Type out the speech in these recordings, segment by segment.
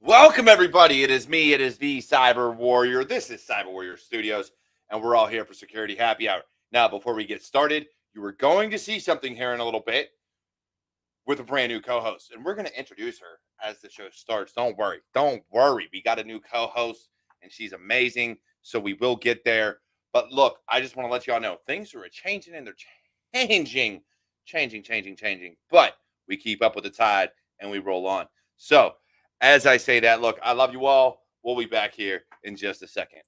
Welcome, everybody. It is me. It is the Cyber Warrior. This is CyberWarriorStudios, and we're all here for Security Happy Hour. Now, before we get started, you are going to see something here in a little bit with a brand new co-host, and we're going to introduce her as the show starts. Don't worry. We got a new co-host, and she's amazing, so we will get there. But look, I just want to let y'all know things are changing, and they're changing. But we keep up with the tide, and we roll on. So, as I say that, look, I love you all. We'll be back here in just a second.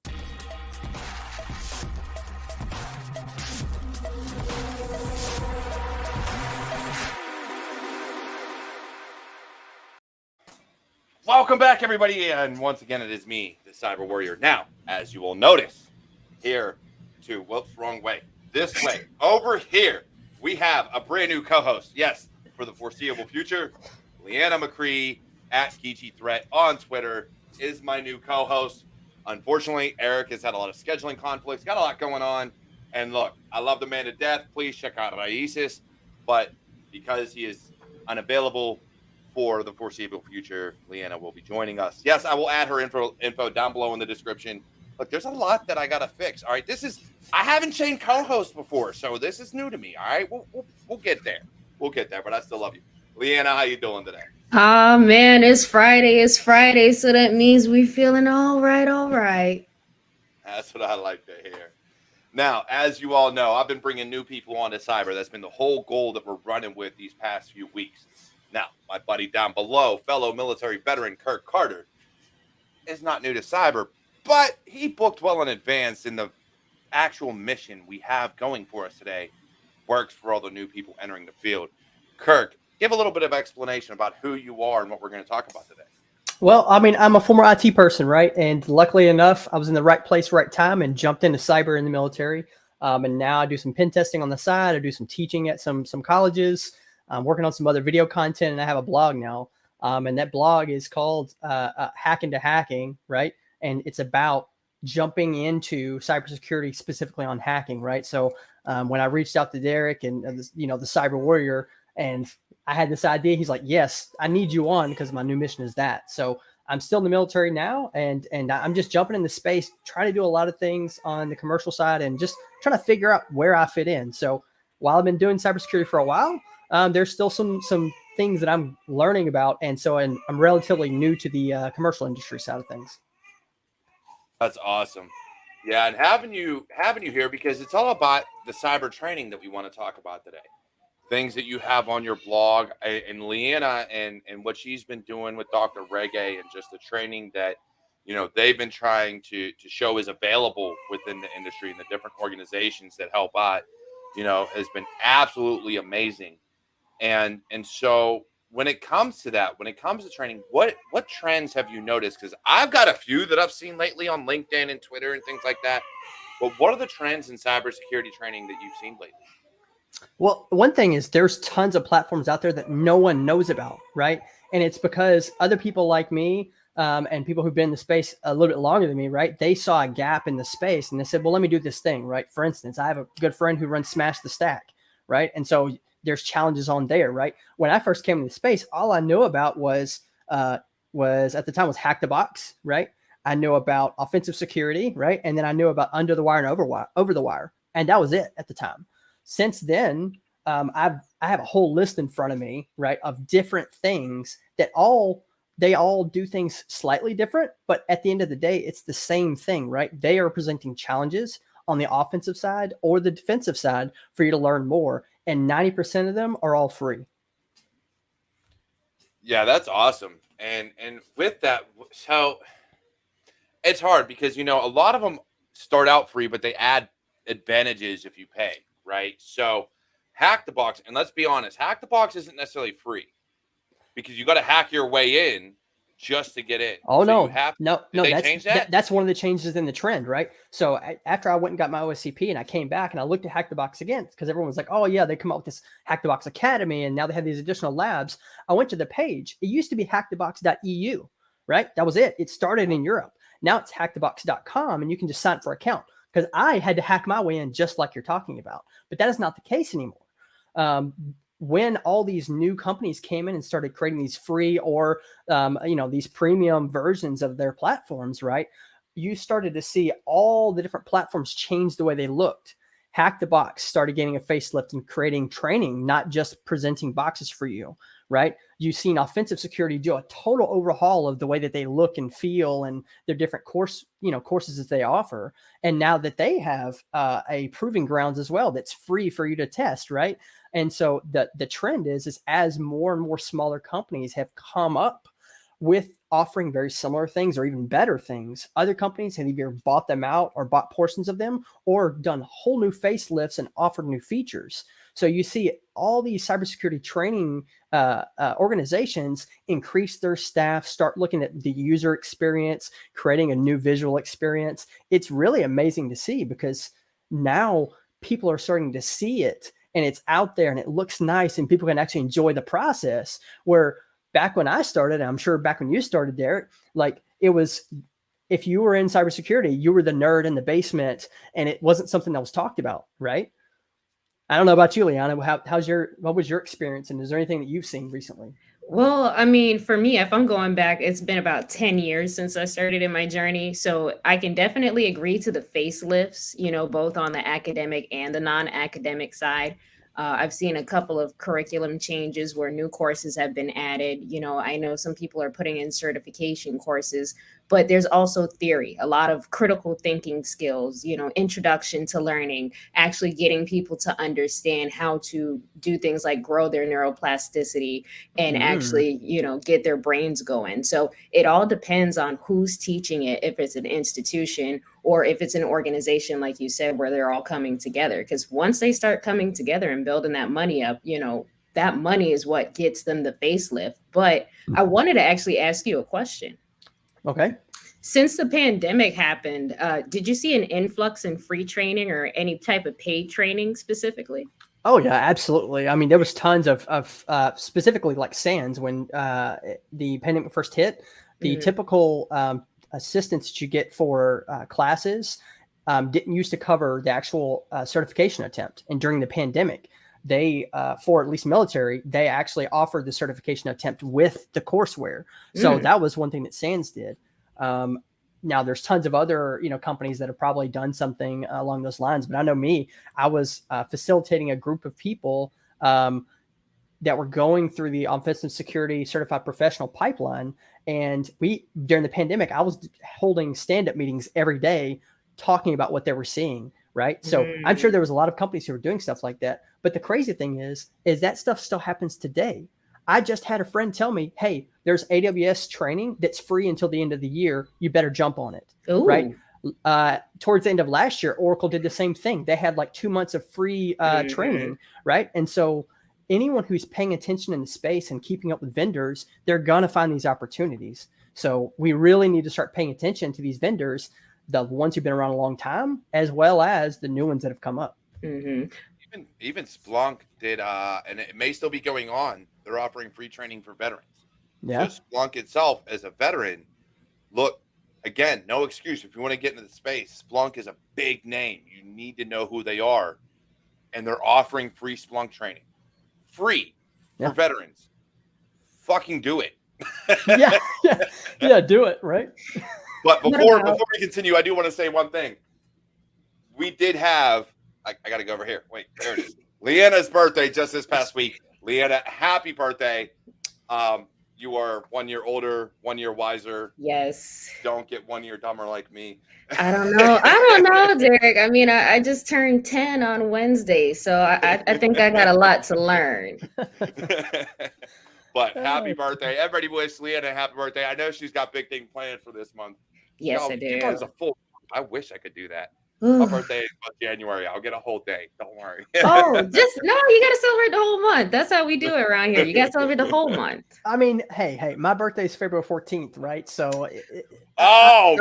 Welcome back, everybody. And once again, it is me, the Cyber Warrior. Now, as you will notice, here to, whoops, wrong way. This way, over here, we have a brand new co-host. Yes, for the foreseeable future, Liana McCrea at GeecheeThreat on Twitter is my new co-host. Unfortunately, Eric has had a lot of scheduling conflicts, got a lot going on. And look, I love the man to death. Please check out Raices. But because he is unavailable for the foreseeable future, Liana will be joining us. Yes, I will add her info down below in the description. Look, there's a lot that I got to fix. All right, I haven't changed co-host before, so this is new to me. All right, we'll get there. We'll get there, but I still love you. Liana, how you doing today? Man, it's Friday, so that means we feeling all right. That's what I like to hear. Now, as you all know, I've been bringing new people onto cyber. That's been the whole goal that we're running with these past few weeks. Now, my buddy down below, fellow military veteran Kirk Carter, is not new to cyber, but he booked well in advance in the actual mission we have going for us today. Works for all the new people entering the field. Kirk, give a little bit of explanation about who you are and what we're going to talk about today. Well, I mean, I'm a former IT person, right? And luckily enough, I was in the right place, right time, and jumped into cyber in the military. And now I do some pen testing on the side. I do some teaching at some colleges. I'm working on some other video content, and I have a blog now. And that blog is called Hack into Hacking, right? And it's about jumping into cybersecurity, specifically on hacking, right? So when I reached out to Derek and the Cyber Warrior, and I had this idea. He's like, yes, I need you on because my new mission is that. So I'm still in the military now, and I'm just jumping into space, trying to do a lot of things on the commercial side and just trying to figure out where I fit in. So while I've been doing cybersecurity for a while, there's still some things that I'm learning about. And so I'm relatively new to the commercial industry side of things. That's awesome. Yeah, and having you here because it's all about the cyber training that we want to talk about today. Things that you have on your blog, and Liana and what she's been doing with Dr. Reggae, and just the training that they've been trying to show is available within the industry and the different organizations that help out, has been absolutely amazing. And so when it comes to that, when it comes to training, what trends have you noticed? Because I've got a few that I've seen lately on LinkedIn and Twitter and things like that. But what are the trends in cybersecurity training that you've seen lately? Well, one thing is there's tons of platforms out there that no one knows about, right? And it's because other people like me and people who've been in the space a little bit longer than me, right? They saw a gap in the space and they said, well, let me do this thing, right? For instance, I have a good friend who runs Smash the Stack, right? And so there's challenges on there, right? When I first came into space, all I knew about was at the time was Hack the Box, right? I knew about offensive security, right? And then I knew about under the wire and over the wire. And that was it at the time. Since then, I have a whole list in front of me, right, of different things that they all do things slightly different, but at the end of the day, it's the same thing, right? They are presenting challenges on the offensive side or the defensive side for you to learn more, and 90% of them are all free. Yeah, that's awesome. And with that, so it's hard because a lot of them start out free, but they add advantages if you pay. Right. So Hack the Box. And let's be honest, Hack the Box isn't necessarily free because you got to hack your way in just to get in. Oh, so no. That's one of the changes in the trend. Right. So after I went and got my OSCP and I came back and I looked at Hack the Box again because everyone was like, oh, yeah, they come up with this Hack the Box Academy and now they have these additional labs. I went to the page. It used to be hackthebox.eu. Right. That was it. It started in Europe. Now it's hackthebox.com and you can just sign up for an account. Because I had to hack my way in just like you're talking about. But that is not the case anymore. when all these new companies came in and started creating these free or these premium versions of their platforms, right? You started to see all the different platforms change the way they looked. Hack the Box started getting a facelift and creating training, not just presenting boxes for you, right? You've seen Offensive Security do a total overhaul of the way that they look and feel and their different courses that they offer. And now that they have a proving grounds as well, that's free for you to test, right? And so the trend is as more and more smaller companies have come up with offering very similar things or even better things, other companies have either bought them out or bought portions of them or done whole new facelifts and offered new features. So you see all these cybersecurity training organizations increase their staff, start looking at the user experience, creating a new visual experience. It's really amazing to see because now people are starting to see it and it's out there and it looks nice and people can actually enjoy the process. Where back when I started, I'm sure back when you started, Derek, like it was, if you were in cybersecurity, you were the nerd in the basement and it wasn't something that was talked about, right? I don't know about you, Liana. What was your experience, and is there anything that you've seen recently? Well, I mean, for me, if I'm going back, it's been about 10 years since I started in my journey. So I can definitely agree to the facelifts, both on the academic and the non-academic side. I've seen a couple of curriculum changes where new courses have been added. I know some people are putting in certification courses, but there's also theory, a lot of critical thinking skills, introduction to learning, actually getting people to understand how to do things like grow their neuroplasticity and actually, get their brains going. So it all depends on who's teaching it, if it's an institution or if it's an organization, like you said, where they're all coming together. Because once they start coming together and building that money up, that money is what gets them the facelift. But I wanted to actually ask you a question. Okay. Since the pandemic happened, did you see an influx in free training or any type of paid training specifically? Oh yeah, absolutely. I mean, there was tons of specifically like SANS when the pandemic first hit. The typical assistance that you get for classes didn't used to cover the actual certification attempt. And during the pandemic, they, for at least military, they actually offered the certification attempt with the courseware. So that was one thing that SANS did. Now there's tons of other, companies that have probably done something along those lines. But I know me, I was facilitating a group of people that were going through the Offensive Security Certified Professional pipeline. And during the pandemic, I was holding stand-up meetings every day talking about what they were seeing, right? So I'm sure there was a lot of companies who were doing stuff like that. But the crazy thing is that stuff still happens today. I just had a friend tell me, hey, there's AWS training that's free until the end of the year. You better jump on it, right? Towards the end of last year, Oracle did the same thing. They had like 2 months of free training, right? And so anyone who's paying attention in the space and keeping up with vendors, they're going to find these opportunities. So we really need to start paying attention to these vendors, the ones who've been around a long time, as well as the new ones that have come up. Even Splunk did, and it may still be going on. They're offering free training for veterans. Yeah. So Splunk itself, as a veteran, look, again, no excuse. If you want to get into the space, Splunk is a big name. You need to know who they are. And they're offering free Splunk training. Free for veterans. Fucking do it. Yeah, do it, right? But before we continue, I do want to say one thing. We did have, I got to go over here. Wait, there it is. Liana's birthday just this past week. Liana, happy birthday. You are 1 year older, 1 year wiser. Yes. Don't get 1 year dumber like me. I don't know, Derek. I mean, I just turned 10 on Wednesday, so I think I got a lot to learn. But happy birthday. Everybody wish Liana a happy birthday. I know she's got big things planned for this month. Yes, I do. She runs a full. I wish I could do that. My birthday is January. I'll get a whole day. Don't worry. You got to celebrate the whole month. That's how we do it around here. You got to celebrate the whole month. I mean, hey, my birthday is February 14th, right? So. I've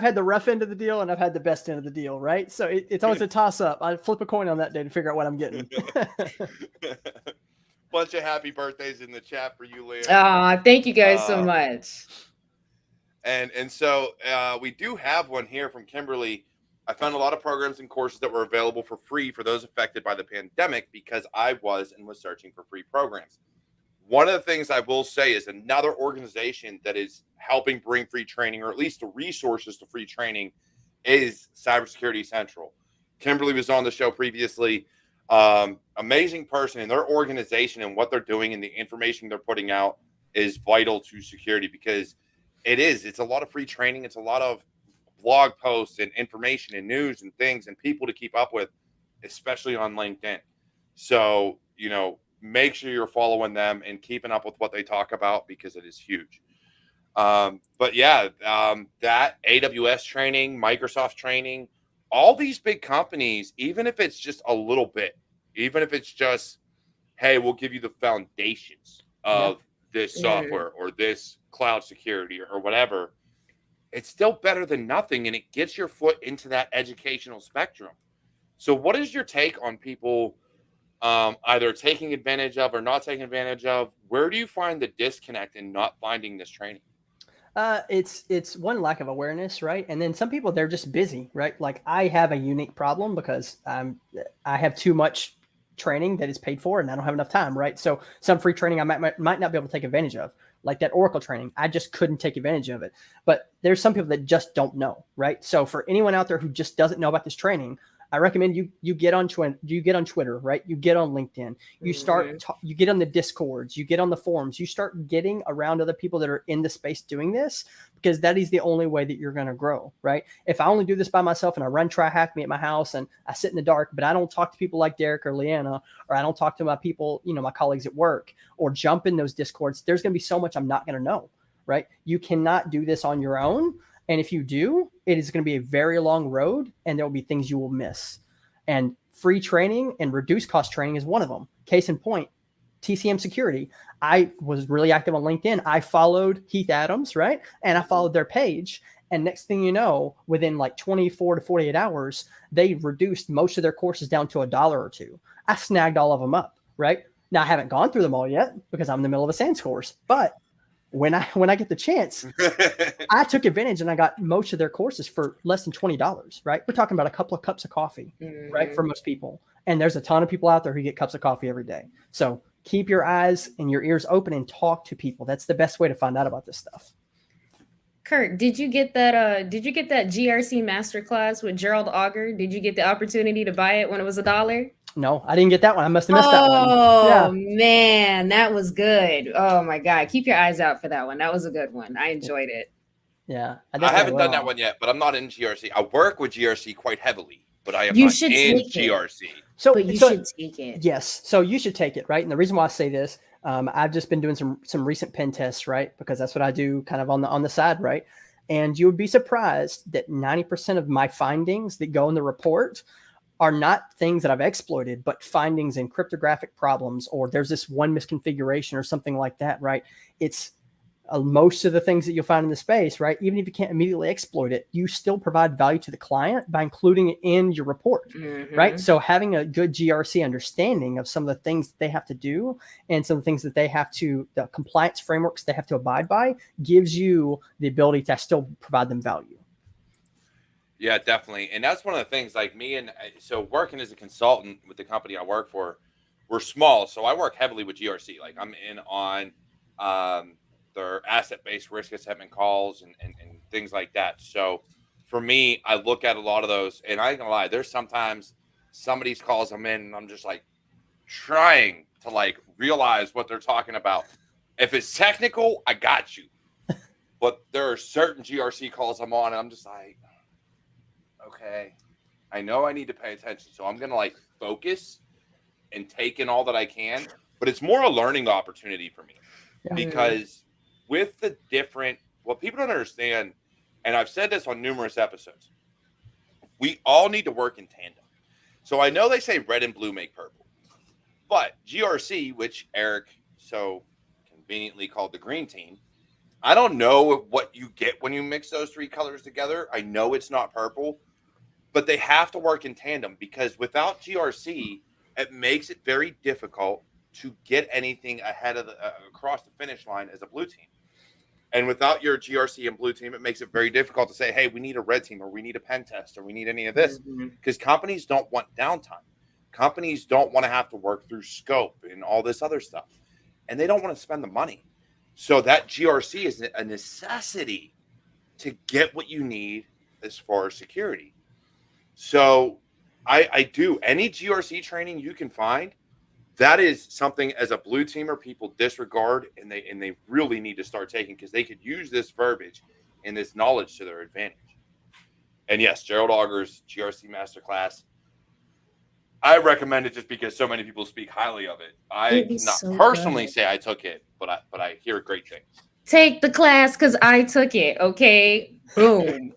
had the rough end of the deal and I've had the best end of the deal, right? So it's always a toss up. I flip a coin on that day to figure out what I'm getting. Bunch of happy birthdays in the chat for you, Leah. Thank you guys so much. And so we do have one here from Kimberly. I found a lot of programs and courses that were available for free for those affected by the pandemic because I was searching for free programs. One of the things I will say is another organization that is helping bring free training, or at least the resources to free training, is Cybersecurity Central. Kimberly was on the show previously. Amazing person, and their organization and what they're doing and the information they're putting out is vital to security because it's a lot of free training. It's a lot of blog posts and information and news and things and people to keep up with, especially on LinkedIn. So, make sure you're following them and keeping up with what they talk about because it is huge. But yeah, that AWS training, Microsoft training, all these big companies, even if it's just a little bit, even if it's just, hey, we'll give you the foundations of this software or this cloud security or whatever, it's still better than nothing. And it gets your foot into that educational spectrum. So what is your take on people either taking advantage of or not taking advantage of? Where do you find the disconnect in not finding this training? It's one, lack of awareness, right? And then some people, they're just busy, right? Like I have a unique problem because I have too much training that is paid for and I don't have enough time, right? So some free training I might not be able to take advantage of, like that Oracle training. I just couldn't take advantage of it. But there's some people that just don't know, right? So for anyone out there who just doesn't know about this training, I recommend you get on Twitter, right? You get on LinkedIn, you start, you get on the Discords, you get on the forums, you start getting around other people that are in the space doing this, because that is the only way that you're going to grow, right? If I only do this by myself and I run Try Hack Me at my house and I sit in the dark, but I don't talk to people like Derek or Liana, or I don't talk to my people, my colleagues at work, or jump in those Discords, there's going to be so much I'm not going to know, right? You cannot do this on your own. And if you do, it is going to be a very long road and there will be things you will miss. And free training and reduced cost training is one of them. Case in point, TCM Security. I was really active on LinkedIn. I followed Heath Adams, right? And I followed their page. And next thing you know, within like 24 to 48 hours, they reduced most of their courses down to $1 or $2. I snagged all of them up, right? Now, I haven't gone through them all yet because I'm in the middle of a SANS course. But when I get the chance, I took advantage and I got most of their courses for less than $20, right? We're talking about a couple of cups of coffee, right? For most people. And there's a ton of people out there who get cups of coffee every day. So keep your eyes and your ears open and talk to people. That's the best way to find out about this stuff. Kirk, did you get that GRC masterclass with Gerald Auger? Did you get the opportunity to buy it when it was $1? No, I didn't get that one. I must have missed that one. Oh, man, that was good. Oh, my God. Keep your eyes out for that one. That was a good one. I enjoyed it. Yeah. I haven't done that one yet, but I'm not in GRC. I work with GRC quite heavily, but I am You not should in take it. GRC. But you should take it. Yes. So you should take it, right? And the reason why I say this, I've just been doing some recent pen tests, right? Because that's what I do kind of on the side, right? And you would be surprised that 90% of my findings that go in the report are not things that I've exploited, but findings in cryptographic problems, or there's this one misconfiguration or something like that, right? It's most of the things that you'll find in the space, right? Even if you can't immediately exploit it, you still provide value to the client by including it in your report, right? So having a good GRC understanding of some of the things that they have to do and some of the things that they have to, the compliance frameworks they have to abide by, gives you the ability to still provide them value. Yeah, definitely. And that's one of the things, like so working as a consultant with the company I work for, we're small. So I work heavily with GRC. Like I'm in on their asset-based risk assessment calls and things like that. So for me, I look at a lot of those, and I ain't gonna lie, there's sometimes somebody's calls I'm in and I'm just like trying to like realize what they're talking about. If it's technical, I got you. But there are certain GRC calls I'm on and I'm just like, okay, I know I need to pay attention. So I'm going to like focus and take in all that I can, but it's more a learning opportunity for me because with the what people don't understand, and I've said this on numerous episodes, we all need to work in tandem. So I know they say red and blue make purple, but GRC, which Eric so conveniently called the green team, I don't know what you get when you mix those three colors together. I know it's not purple, but they have to work in tandem because without GRC, it makes it very difficult to get anything ahead of across the finish line as a blue team. And without your GRC and blue team, it makes it very difficult to say, hey, we need a red team or we need a pen test or we need any of this, because companies don't want downtime. Companies don't want to have to work through scope and all this other stuff, and they don't want to spend the money. So that GRC is a necessity to get what you need as far as security. So I do any GRC training you can find. That is something as a blue teamer people disregard, and they really need to start taking, because they could use this verbiage and this knowledge to their advantage. And yes, Gerald Auger's GRC Masterclass, I recommend it just because so many people speak highly of it. I cannot personally say I took it, but I hear great things. Take the class because I took it. Okay, boom.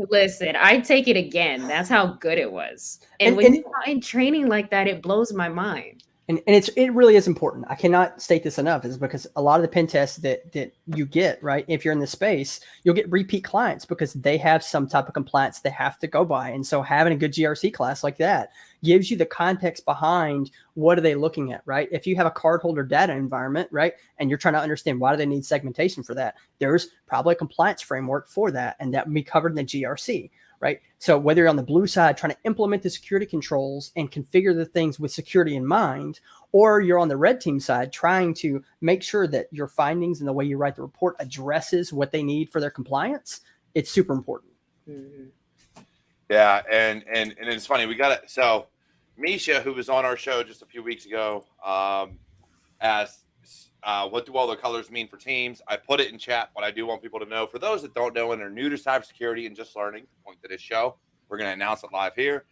Listen, I take it again. That's how good it was. And when you're in training like that, it blows my mind. And it really is important. I cannot state this enough, is because a lot of the pen tests that you get, right, if you're in the space, you'll get repeat clients because they have some type of compliance they have to go by. And so having a good GRC class like that gives you the context behind what are they looking at, right? If you have a cardholder data environment, right, and you're trying to understand why do they need segmentation for that, there's probably a compliance framework for that, and that would be covered in the GRC. Right. So whether you're on the blue side trying to implement the security controls and configure the things with security in mind, or you're on the red team side trying to make sure that your findings and the way you write the report addresses what they need for their compliance, it's super important. Yeah, and it's funny, we got it. So Misha, who was on our show just a few weeks ago, asked, what do all the colors mean for teams? I put it in chat, but I do want people to know, for those that don't know and are new to cybersecurity and just learning, point to this show, we're going to announce it live here.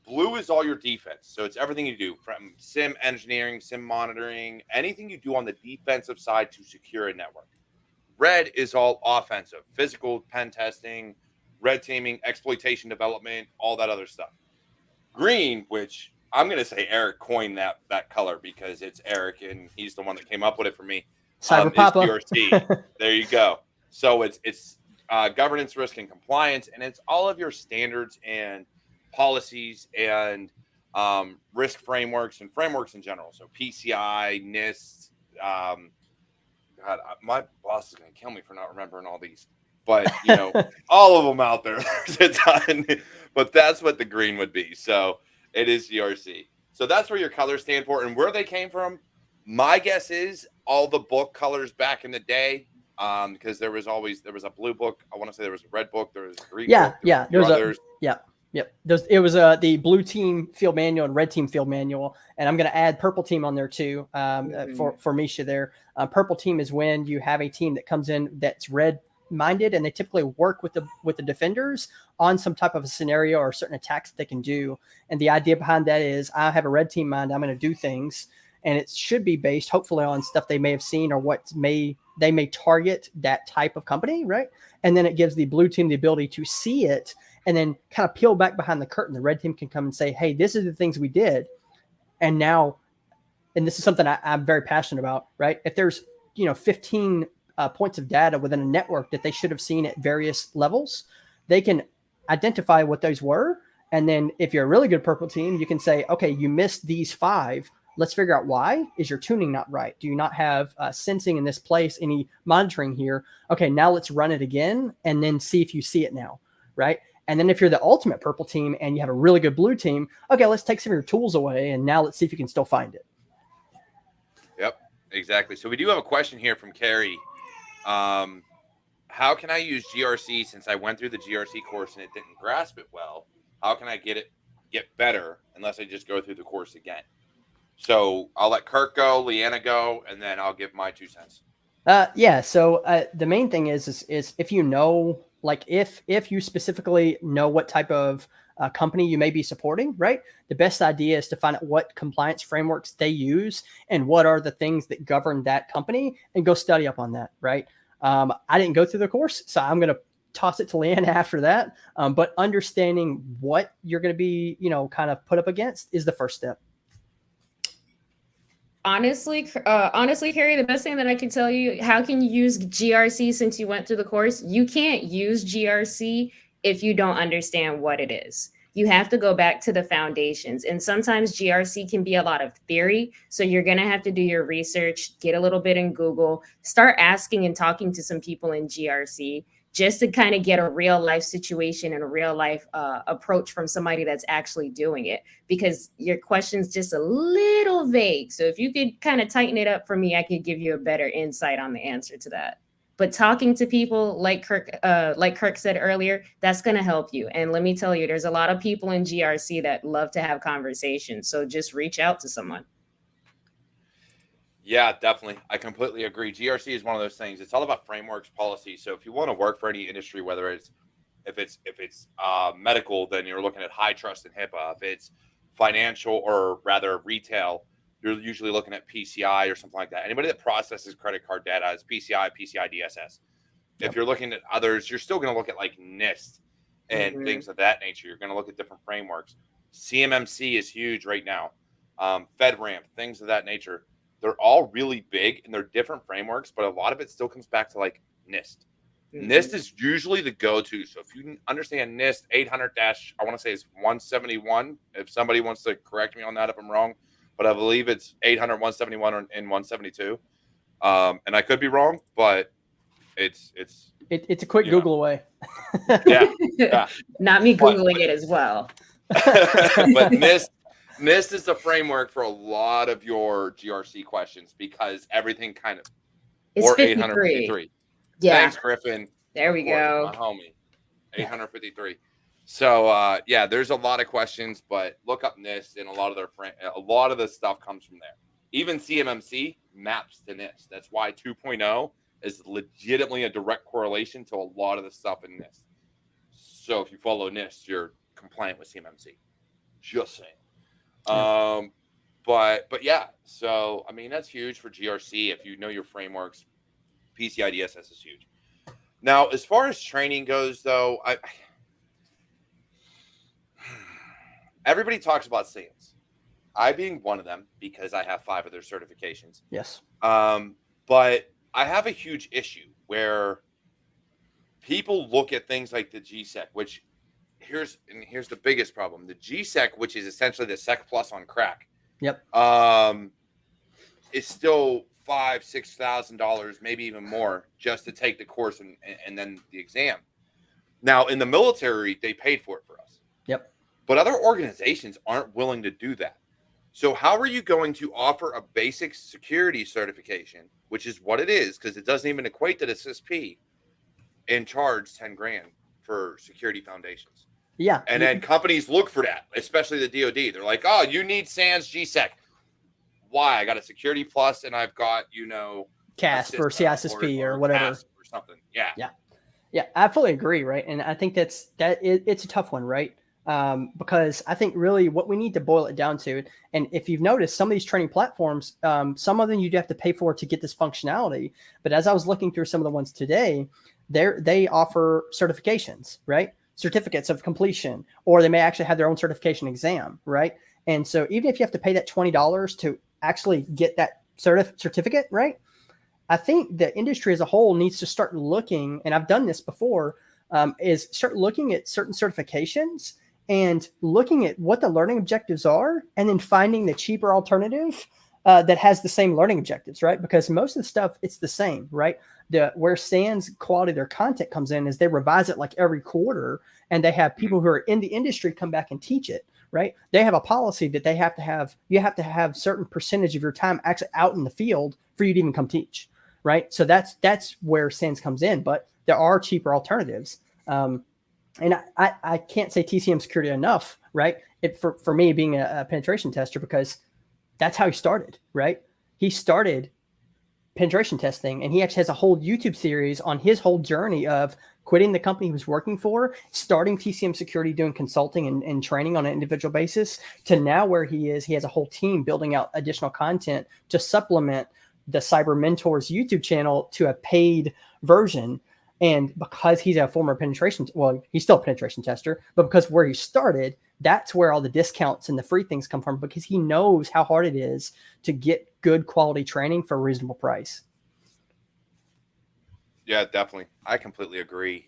Blue is all your defense. So it's everything you do, from SIM engineering, SIM monitoring, anything you do on the defensive side to secure a network. Red is all offensive, physical pen testing, red teaming, exploitation development, all that other stuff. Green, which I'm going to say Eric coined that color because it's Eric and he's the one that came up with it for me. Cyber Papa. GRC. There you go. So it's governance, risk, and compliance, and it's all of your standards and policies and risk frameworks and frameworks in general. So PCI, NIST. God, my boss is going to kill me for not remembering all these. But, you know, all of them out there. There's a ton. But that's what the green would be. So it is GRC. So that's where your colors stand for. And where they came from, my guess is all the book colors back in the day, because there was a blue book. I want to say there was a red book. There was a green book. It was the blue team field manual and red team field manual. And I'm going to add purple team on there too, for Misha there. Purple team is when you have a team that comes in that's red minded, and they typically work with the defenders on some type of a scenario or certain attacks that they can do. And the idea behind that is, I have a red team mind, I'm going to do things, and it should be based hopefully on stuff they may have seen or they may target that type of company, right? And then it gives the blue team the ability to see it and then kind of peel back behind the curtain. The red team can come and say, hey, this is the things we did. And now, and this is something I'm very passionate about, right? If there's 15 points of data within a network that they should have seen at various levels, they can identify what those were. And then if you're a really good purple team, you can say, okay, you missed these 5. Let's figure out why. Is your tuning not right? Do you not have sensing in this place, any monitoring here? Okay, now let's run it again and then see if you see it now, right? And then if you're the ultimate purple team and you have a really good blue team, okay, let's take some of your tools away and now let's see if you can still find it. Yep, exactly. So we do have a question here from Carrie. How can I use GRC since I went through the GRC course and it didn't grasp it well? How can I get better unless I just go through the course again? So I'll let Kirk go, Liana go, and then I'll give my 2 cents. So the main thing is if you know, like if you specifically know what type of company you may be supporting, right? The best idea is to find out what compliance frameworks they use and what are the things that govern that company, and go study up on that, right? I didn't go through the course, so I'm going to toss it to Liana after that. But understanding what you're going to be, kind of put up against is the first step. Honestly, Carrie, the best thing that I can tell you, how can you use GRC since you went through the course? You can't use GRC if you don't understand what it is. you have to go back to the foundations. And sometimes GRC can be a lot of theory. So you're going to have to do your research, get a little bit in Google, start asking and talking to some people in GRC just to kind of get a real life situation and a real life approach from somebody that's actually doing it, because your question's just a little vague. So if you could kind of tighten it up for me, I could give you a better insight on the answer to that. But talking to people like Kirk said earlier, that's going to help you. And let me tell you, there's a lot of people in GRC that love to have conversations. So just reach out to someone. Yeah, definitely. I completely agree. GRC is one of those things. It's all about frameworks, policy. So if you want to work for any industry, whether it's if it's medical, then you're looking at high trust and HIPAA. If it's financial or rather retail, you're usually looking at PCI or something like that. Anybody that processes credit card data is PCI, PCI DSS. If you're looking at others, you're still going to look at like NIST and things of that nature. You're going to look at different frameworks. CMMC is huge right now. FedRAMP, things of that nature. They're all really big and they're different frameworks, but a lot of it still comes back to like NIST. NIST is usually the go-to. So if you can understand NIST 800 I want to say it's 171. If somebody wants to correct me on that if I'm wrong, but I believe it's 800, 171 and 172. And I could be wrong, but it's a quick Google away. Yeah. Not me Googling it as well. But NIST is the framework for a lot of your GRC questions because everything kind of it's or 53. 853. Yeah. Thanks, Griffin. There we go. My homie. 853. So yeah, there's a lot of questions, but look up NIST and a lot of the stuff comes from there. Even CMMC maps to NIST. That's why 2.0 is legitimately a direct correlation to a lot of the stuff in NIST. So if you follow NIST, you're compliant with CMMC. Just saying. Yeah. But yeah, so I mean that's huge for GRC. If you know your frameworks, PCI DSS is huge. Now, as far as training goes, though, everybody talks about SANS. I being one of them because I have 5 of their certifications. Yes. But I have a huge issue where people look at things like the GSEC, which here's the biggest problem. The GSEC, which is essentially the Sec Plus on crack. Yep. Is still $5,000-$6,000, maybe even more, just to take the course and then the exam. Now, in the military, they paid for it for us. Yep. But other organizations aren't willing to do that. So how are you going to offer a basic security certification, which is what it is, because it doesn't even equate to the SSP, and charge $10,000 for security foundations? Yeah. And then companies look for that, especially the DoD. They're like, oh, you need SANS GSEC. Why? I got a Security Plus and I've got, CASP or CISSP or whatever. Or something. Yeah. Yeah. Yeah. I fully agree. Right. And I think it's a tough one. Right. Because I think really what we need to boil it down to, and if you've noticed some of these training platforms, some of them you'd have to pay for to get this functionality. But as I was looking through some of the ones today, they offer certifications, right? Certificates of completion, or they may actually have their own certification exam, right? And so even if you have to pay that $20 to actually get that certificate, right? I think the industry as a whole needs to start looking, and I've done this before, is start looking at certain certifications and looking at what the learning objectives are, and then finding the cheaper alternative that has the same learning objectives, right? Because most of the stuff, it's the same, right? Where SANS quality of their content comes in is they revise it like every quarter, and they have people who are in the industry come back and teach it, right? They have a policy that you have to have certain percentage of your time actually out in the field for you to even come teach, right? So that's where SANS comes in, but there are cheaper alternatives. And I can't say TCM security enough, right? For me being a penetration tester, because that's how he started, right? He started penetration testing, and he actually has a whole YouTube series on his whole journey of quitting the company he was working for, starting TCM security, doing consulting and training on an individual basis, to now where he is. He has a whole team building out additional content to supplement the Cyber Mentors YouTube channel to a paid version. And because he's a former he's still a penetration tester, but because where he started, that's where all the discounts and the free things come from, because he knows how hard it is to get good quality training for a reasonable price. Yeah, definitely. I completely agree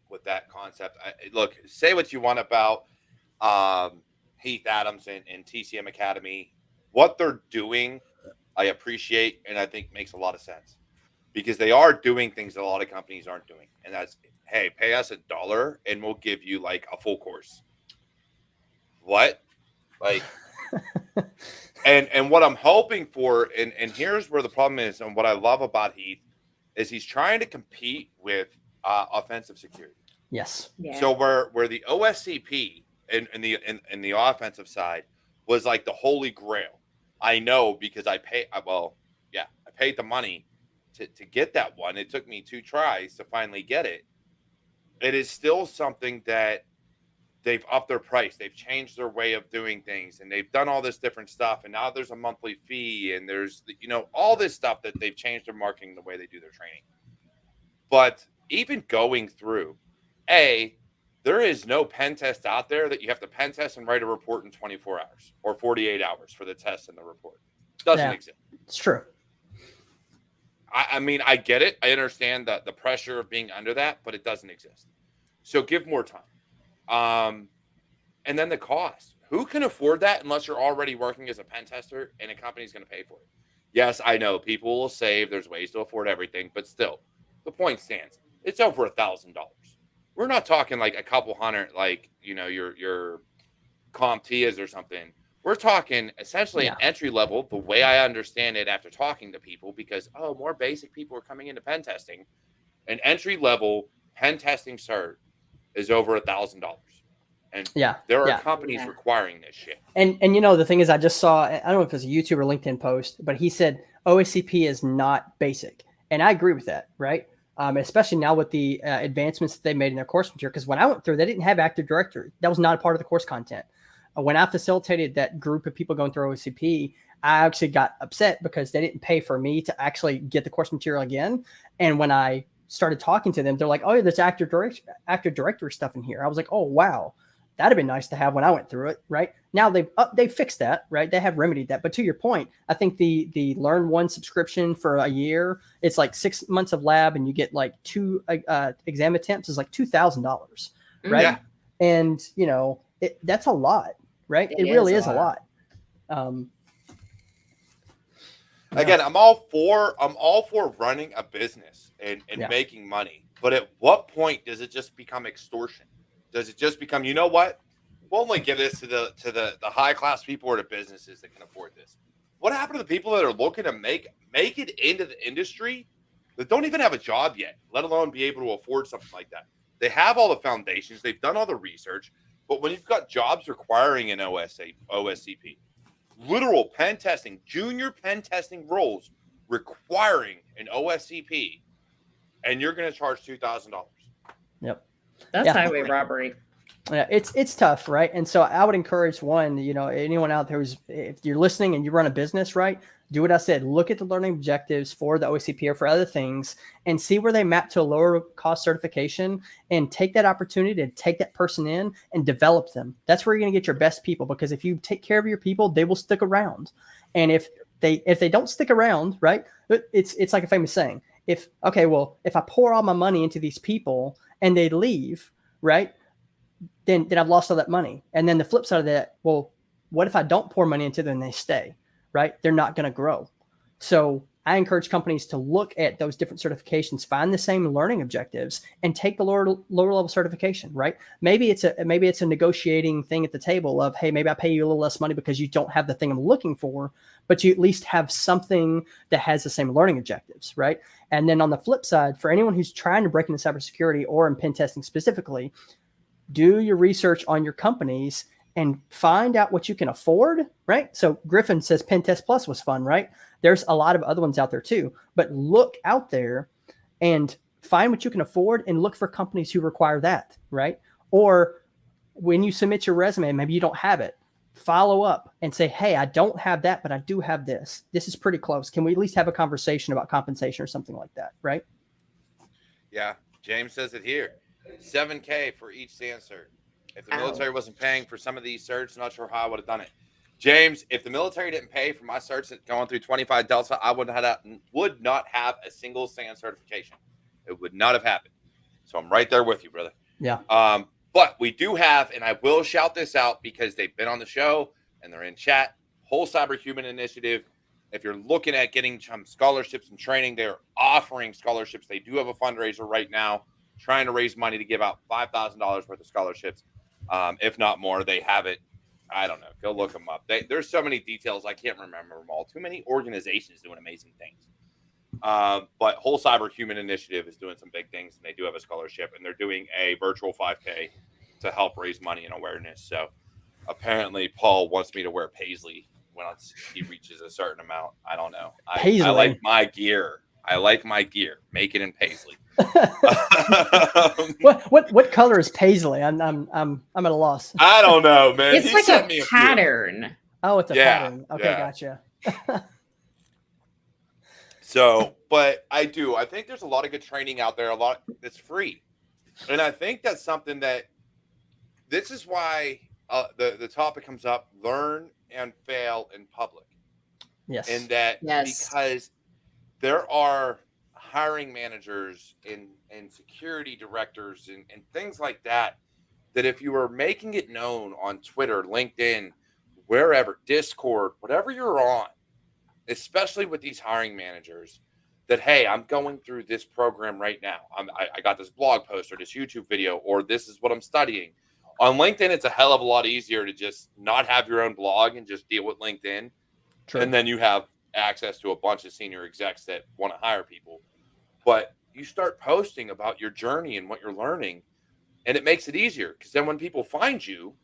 with that concept. Look, say what you want about Heath Adams and TCM Academy, what they're doing, I appreciate, and I think makes a lot of sense, because they are doing things that a lot of companies aren't doing. And that's, hey, pay us $1 and we'll give you like a full course. What? Like, and what I'm hoping for, and here's where the problem is, and what I love about Heath is he's trying to compete with offensive security. Yes. Yeah. So where the OSCP in the offensive side was like the holy grail. I know, because I paid the money to get that one. It took me 2 tries to finally get it. It is still something that they've upped their price. They've changed their way of doing things, and they've done all this different stuff. And now there's a monthly fee, and there's, all this stuff that they've changed their marketing, the way they do their training. But even going through, there is no pen test out there that you have to pen test and write a report in 24 hours or 48 hours for the test and the report. Doesn't exist. It's true. I mean, I get it. I understand the pressure of being under that, but it doesn't exist. So give more time. And then the cost. Who can afford that unless you're already working as a pen tester and a company's going to pay for it? Yes, I know people will save. There's ways to afford everything, but still, the point stands. It's over $1,000. We're not talking like a couple hundred, like, your CompTIAs or something. We're talking essentially an entry level, the way I understand it after talking to people, because, more basic people are coming into pen testing. An entry level pen testing cert is over $1,000. And there are companies requiring this shit. And the thing is, I just saw, I don't know if it's a YouTube or LinkedIn post, but he said OSCP is not basic. And I agree with that, right? Especially now with the advancements that they made in their course material. Because when I went through, they didn't have Active Directory. That was not a part of the course content. When I facilitated that group of people going through OSCP, I actually got upset because they didn't pay for me to actually get the course material again. And when I started talking to them, they're like, "Oh, there's Active Directory stuff in here." I was like, "Oh, wow, that'd have been nice to have when I went through it." Right now, they've fixed that. Right, they have remedied that. But to your point, I think the Learn One subscription for a year, it's like 6 months of lab, and you get like 2 exam attempts. Is like $2,000, right? Yeah. And that's a lot. Right. It really is a lot. Again, I'm all for running a business and making money. But at what point does it just become extortion? Does it just become, you know what? We'll only give this to the high class people or the businesses that can afford this. What happened to the people that are looking to make it into the industry that don't even have a job yet, let alone be able to afford something like that? They have all the foundations, they've done all the research. But when you've got jobs requiring an OSCP, literal pen testing, junior pen testing roles requiring an OSCP, and you're going to charge $2,000. Yep. That's highway robbery. Yeah, it's tough, right? And so I would encourage anyone out there if you're listening and you run a business, right? Do what I said. Look at the learning objectives for the OSCP or for other things and see where they map to a lower cost certification, and take that opportunity to take that person in and develop them. That's where you're going to get your best people, because if you take care of your people, they will stick around. And if they don't stick around, right? It's like a famous saying. If I pour all my money into these people and they leave, right? Then I've lost all that money. And then the flip side of that, well, what if I don't pour money into them and they stay, right? They're not going to grow. So I encourage companies to look at those different certifications, find the same learning objectives, and take the lower level certification, right? Maybe it's a negotiating thing at the table of, hey, maybe I pay you a little less money because you don't have the thing I'm looking for, but you at least have something that has the same learning objectives, right? And then on the flip side, for anyone who's trying to break into cybersecurity or in pen testing specifically, do your research on your companies and find out what you can afford, right? So Griffin says Pen Test Plus was fun, right? There's a lot of other ones out there too, but look out there and find what you can afford and look for companies who require that, right? Or when you submit your resume, maybe you don't have it, follow up and say, hey, I don't have that, but I do have this. This is pretty close. Can we at least have a conversation about compensation or something like that, right? Yeah, James says it here. $7,000 for each SAN cert. If the military wasn't paying for some of these certs, I'm not sure how I would have done it. James, if the military didn't pay for my certs going through 25 Delta, I would not have a single SAN certification. It would not have happened. So I'm right there with you, brother. Yeah. But we do have, and I will shout this out because they've been on the show and they're in chat, Whole Cyber Human Initiative. If you're looking at getting some scholarships and training, they're offering scholarships. They do have a fundraiser right now, trying to raise money to give out $5,000 worth of scholarships. If not more, they have it. I don't know. Go look them up. There's so many details. I can't remember them all. Too many organizations doing amazing things. But Whole Cyber Human Initiative is doing some big things, and they do have a scholarship, and they're doing a virtual 5K to help raise money and awareness. So apparently Paul wants me to wear paisley once he reaches a certain amount. I don't know. I like my gear. Make it in paisley. What color is paisley? I'm at a loss. I don't know, man. It's like a pattern. Oh, it's a pattern. Okay, gotcha. So, but I think there's a lot of good training out there, a lot that's free. And I think that's something that this is why the topic comes up, learn and fail in public. Yes. And that because there are hiring managers and security directors and things like that, that if you are making it known on Twitter, LinkedIn, wherever, Discord, whatever you're on, especially with these hiring managers, that, hey, I'm going through this program right now. I got this blog post or this YouTube video, or this is what I'm studying. On LinkedIn, it's a hell of a lot easier to just not have your own blog and just deal with LinkedIn. True. And then you have access to a bunch of senior execs that want to hire people. But you start posting about your journey and what you're learning, and it makes it easier, because then when people find you,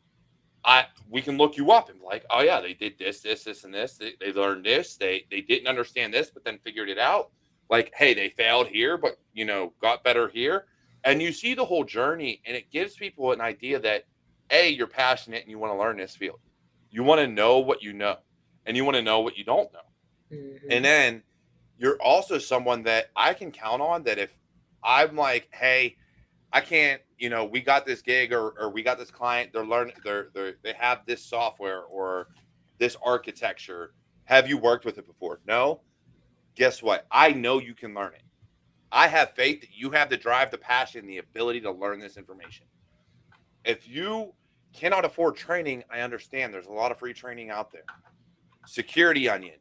we can look you up and be like, oh yeah, they did this, and this. They learned this. They didn't understand this, but then figured it out. Like, hey, they failed here, but got better here. And you see the whole journey, and it gives people an idea that, A, you're passionate and you want to learn this field. You want to know what you know, and you want to know what you don't know. Mm-hmm. And then you're also someone that I can count on, that if I'm like, hey, I can't, we got this gig or we got this client, they're learning, they have this software or this architecture. Have you worked with it before? No. Guess what? I know you can learn it. I have faith that you have the drive, the passion, the ability to learn this information. If you cannot afford training, I understand there's a lot of free training out there. Security Onion,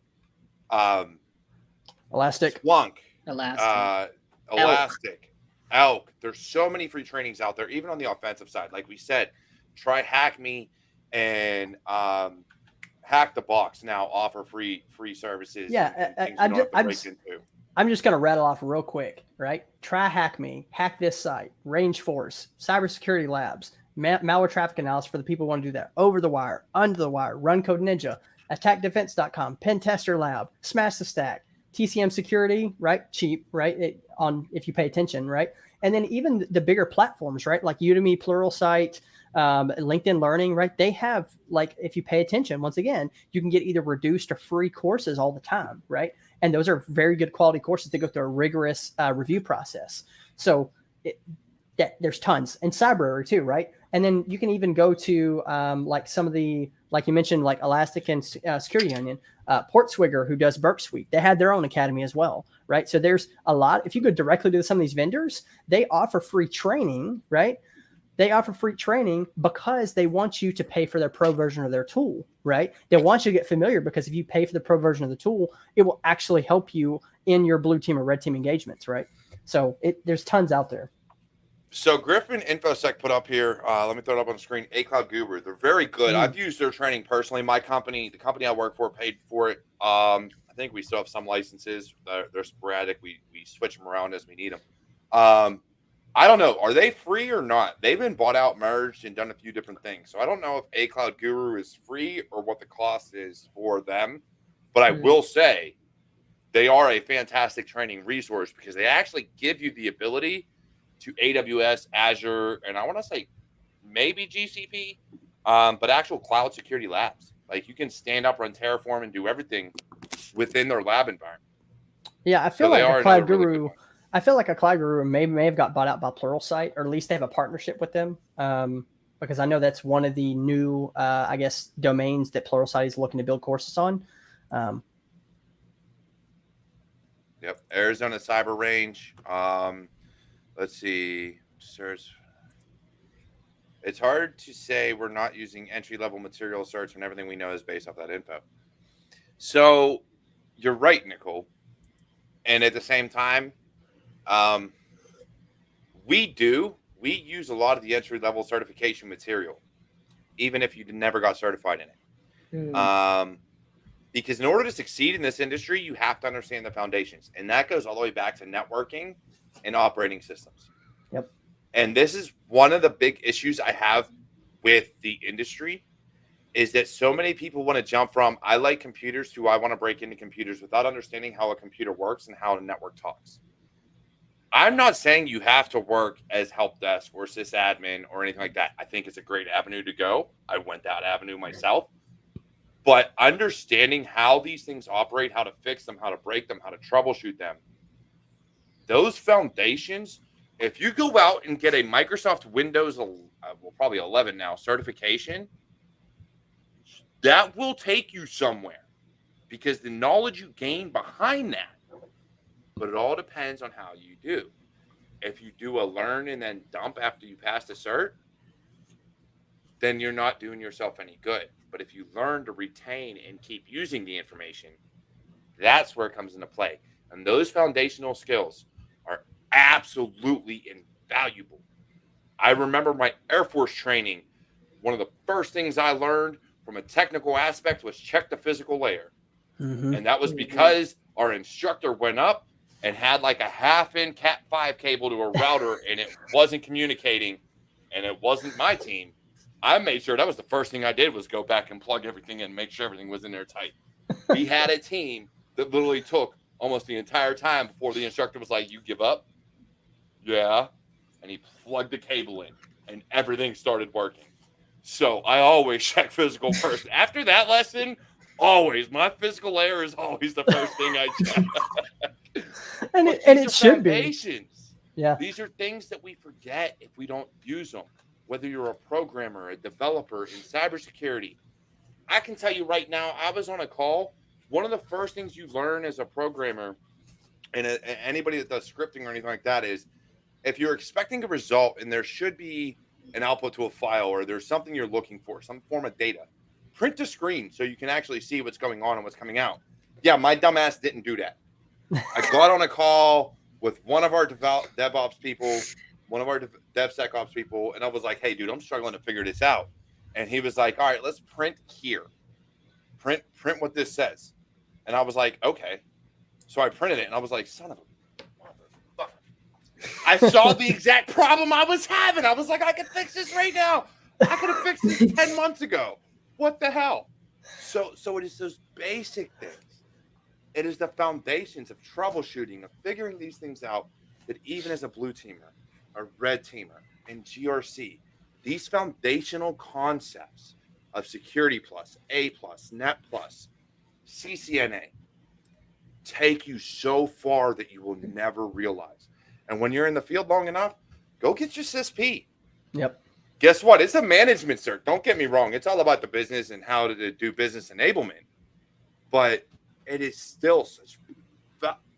Elastic, Splunk, Elastic. Elk. There's so many free trainings out there, even on the offensive side. Like we said, try Hack Me and Hack the Box now offer free services. Yeah, I'm just going to rattle off real quick, right? Try Hack Me, Hack This Site, Range Force, Cybersecurity Labs, Malware Traffic Analysis for the people who want to do that, Over the Wire, Under the Wire, Run Code Ninja, AttackDefense.com, Pen Tester Lab, Smash the Stack, TCM Security, right? Cheap, right? If you pay attention, right? And then even the bigger platforms, right? Like Udemy, Pluralsight, LinkedIn Learning, right? They have, like, if you pay attention, once again, you can get either reduced or free courses all the time, right? And those are very good quality courses. They go through a rigorous review process. So there's tons. And CyberWarrior too, right? And then you can even go to like some of the, like you mentioned, like Elastic and Security Onion, Portswigger, who does Burp Suite. They have their own academy as well, right? So there's a lot. If you go directly to some of these vendors, they offer free training, right? They offer free training because they want you to pay for their pro version of their tool, right? They want you to get familiar, because if you pay for the pro version of the tool, it will actually help you in your blue team or red team engagements, right? So there's tons out there. So Griffin Infosec put up here, let me throw it up on the screen, A Cloud Guru. They're very good. I've used their training personally. My company, the company I work for, paid for it. I think we still have some licenses. They're sporadic. We switch them around as we need them. I don't know. Are they free or not? They've been bought out, merged, and done a few different things. So I don't know if A Cloud Guru is free or what the cost is for them. But I will say they are a fantastic training resource, because they actually give you the ability to AWS, Azure, and I want to say maybe GCP, but actual cloud security labs. Like, you can stand up, run Terraform, and do everything within their lab environment. Yeah, I feel like a Cloud Guru. I feel like a Cloud Guru may have got bought out by Pluralsight, or at least they have a partnership with them, because I know that's one of the new, I guess, domains that Pluralsight is looking to build courses on. Yep, Arizona Cyber Range. Let's see. It's hard to say we're not using entry-level material certs when everything we know is based off that info. So you're right, Nicole. And at the same time, we use a lot of the entry-level certification material, even if you never got certified in it. Because in order to succeed in this industry, you have to understand the foundations. And that goes all the way back to networking and operating systems. Yep. And this is one of the big issues I have with the industry, is that so many people want to jump from, I like computers, to I want to break into computers, without understanding how a computer works and how a network talks. I'm not saying you have to work as help desk or sysadmin or anything like that. I think it's a great avenue to go. I went that avenue myself. But understanding how these things operate, how to fix them, how to break them, how to troubleshoot them, those foundations, if you go out and get a Microsoft Windows, probably 11 now, certification, that will take you somewhere, because the knowledge you gain behind that. But it all depends on how you do. If you do a learn and then dump after you pass the cert, then you're not doing yourself any good. But if you learn to retain and keep using the information, that's where it comes into play. And those foundational skills are absolutely invaluable. I remember my Air Force training. One of the first things I learned from a technical aspect was check the physical layer. Mm-hmm. And that was because our instructor went up and had like a half-inch Cat5 cable to a router, and it wasn't communicating, and it wasn't my team. I made sure that was the first thing I did, was go back and plug everything in, make sure everything was in there tight. We had a team that literally took almost the entire time before the instructor was like, you give up? Yeah. And he plugged the cable in, and everything started working. So I always check physical first. After that lesson, always, my physical layer is always the first thing I check. and it should be. Yeah. These are things that we forget if we don't use them. Whether you're a programmer, a developer in cybersecurity, I can tell you right now, I was on a call. One of the first things you learn as a programmer, and anybody that does scripting or anything like that, is if you're expecting a result and there should be an output to a file, or there's something you're looking for, some form of data, print the screen so you can actually see what's going on and what's coming out. Yeah, my dumbass didn't do that. I got on a call with one of our DevOps people, one of our DevSecOps people, and I was like, hey, dude, I'm struggling to figure this out. And he was like, all right, let's print here. Print what this says. And I was like, okay. So I printed it, and I was like, son of a motherfucker. I saw the exact problem I was having. I was like, I can fix this right now. I could have fixed this 10 months ago. What the hell? So it is those basic things. It is the foundations of troubleshooting, of figuring these things out, that even as a blue teamer, a red teamer, and GRC, these foundational concepts of Security Plus, A Plus, Net Plus, CCNA, take you so far that you will never realize. And when you're in the field long enough, go get your CISP. Yep. Guess what? It's a management cert. Don't get me wrong. It's all about the business and how to do business enablement. But it is still such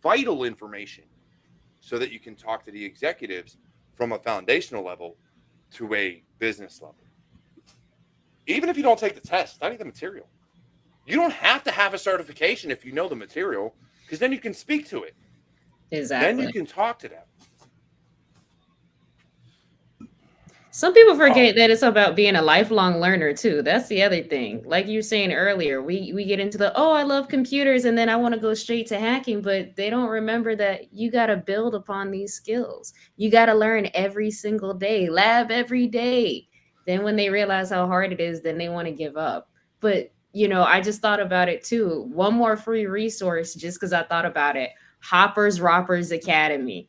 vital information so that you can talk to the executives from a foundational level to a business level. Even if you don't take the test, study the material. You don't have to have a certification if you know the material, because then you can speak to it. Exactly. Then you can talk to them. Some people forget that it's about being a lifelong learner too. That's the other thing. Like you were saying earlier, we get into the, I love computers, and then I want to go straight to hacking, but they don't remember that you got to build upon these skills. You got to learn every single day, lab every day. Then when they realize how hard it is, then they want to give up. But, I just thought about it too. One more free resource, just because I thought about it. Hoppers Roppers Academy.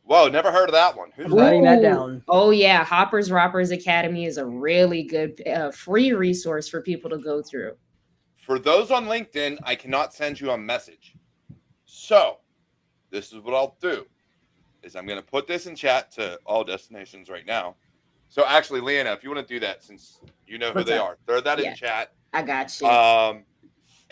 Whoa, never heard of that one. I'm writing that down. Oh, yeah. Hoppers Roppers Academy is a really good free resource for people to go through. For those on LinkedIn, I cannot send you a message. So this is what I'll do, is I'm going to put this in chat to all destinations right now. So actually, Liana, if you want to do that, since you know who they are, throw that in chat. I got you.